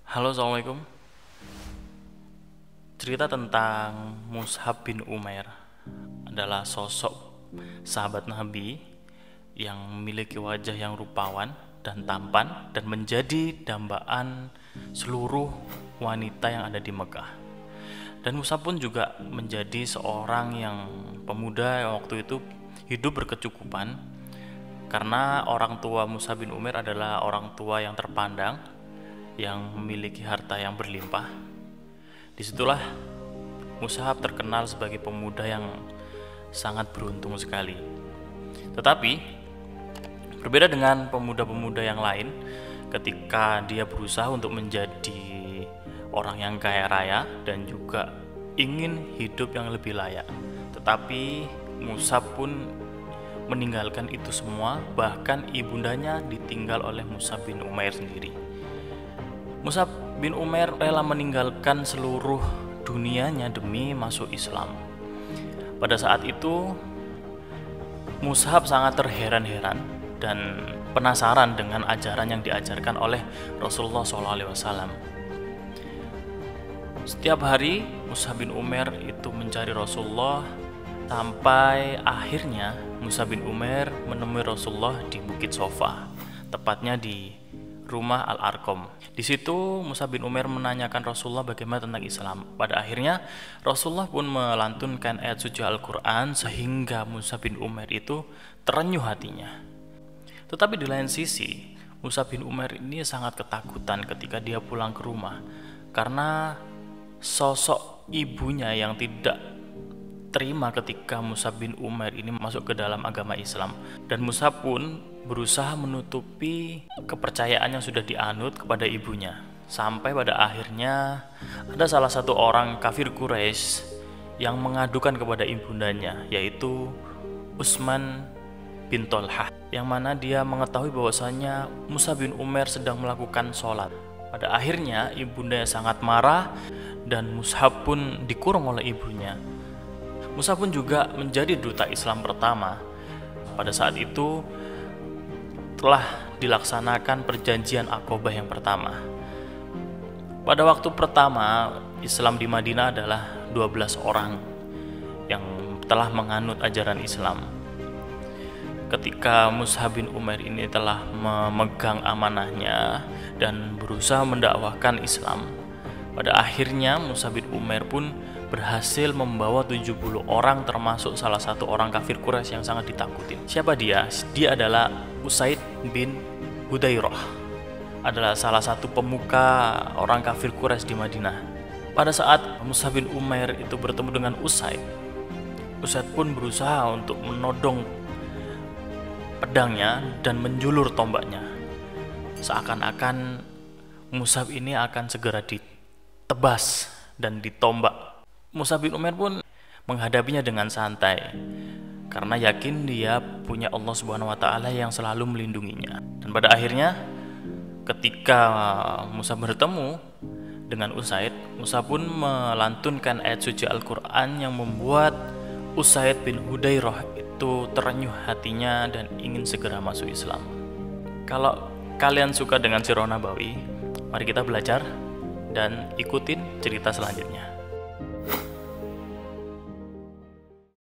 Halo, assalamualaikum. Cerita tentang Mus'ab bin Umair adalah sosok sahabat Nabi yang memiliki wajah yang rupawan dan tampan dan menjadi dambaan seluruh wanita yang ada di Mekah. Dan Mus'ab pun juga menjadi seorang yang pemuda yang waktu itu hidup berkecukupan karena orang tua Mus'ab bin Umair adalah orang tua yang terpandang yang memiliki harta yang berlimpah. Disitulah Mus'ab terkenal sebagai pemuda yang sangat beruntung sekali. Tetapi berbeda dengan pemuda-pemuda yang lain, ketika dia berusaha untuk menjadi orang yang kaya raya dan juga ingin hidup yang lebih layak, tetapi Mus'ab pun meninggalkan itu semua, bahkan ibundanya ditinggal oleh Mus'ab bin Umair sendiri. Mus'ab bin Umair rela meninggalkan seluruh dunianya demi masuk Islam. Pada saat itu Mus'ab sangat terheran-heran dan penasaran dengan ajaran yang diajarkan oleh Rasulullah SAW. Setiap hari Mus'ab bin Umair itu mencari Rasulullah sampai akhirnya Mus'ab bin Umair menemui Rasulullah di Bukit Sofa, tepatnya di rumah Al-Arqam. Di situ Mus'ab bin Umair menanyakan Rasulullah bagaimana tentang Islam. Pada akhirnya Rasulullah pun melantunkan ayat suci Al-Quran sehingga Mus'ab bin Umair itu terenyuh hatinya. Tetapi di lain sisi Mus'ab bin Umair ini sangat ketakutan ketika dia pulang ke rumah karena sosok ibunya yang tidak terima ketika Mus'ab bin Umair ini masuk ke dalam agama Islam. Dan Mus'ab pun berusaha menutupi kepercayaan yang sudah dianut kepada ibunya, sampai pada akhirnya ada salah satu orang kafir Quraisy yang mengadukan kepada ibundanya, yaitu Utsman bin Tolhah, yang mana dia mengetahui bahwasanya Mus'ab bin Umair sedang melakukan sholat. Pada akhirnya ibundanya sangat marah dan Mus'ab pun dikurung oleh ibunya. Mus'ab pun juga menjadi duta Islam pertama. Pada saat itu telah dilaksanakan perjanjian Aqabah yang pertama. Pada waktu pertama Islam di Madinah adalah 12 orang yang telah menganut ajaran Islam. Ketika Mus'ab bin Umair ini telah memegang amanahnya dan berusaha mendakwahkan Islam, pada akhirnya Mus'ab bin Umair pun berhasil membawa 70 orang, termasuk salah satu orang kafir Quraisy yang sangat ditakutin. Siapa dia? Dia adalah Usaid bin Hudairah, adalah salah satu pemuka orang kafir Quraisy di Madinah. Pada saat Mus'ab bin Umair itu bertemu dengan Usaid pun berusaha untuk menodong pedangnya dan menjulur tombaknya. Seakan-akan Mus'ab ini akan segera ditebas dan ditombak. Mus'ab bin Umair pun menghadapinya dengan santai karena yakin dia punya Allah Subhanahu wa taala yang selalu melindunginya. Dan pada akhirnya ketika Mus'ab bertemu dengan Usaid, Mus'ab pun melantunkan ayat suci Al-Qur'an yang membuat Usaid bin Hudairah itu terenyuh hatinya dan ingin segera masuk Islam. Kalau kalian suka dengan Sirah Nabawi, mari kita belajar dan ikutin cerita selanjutnya.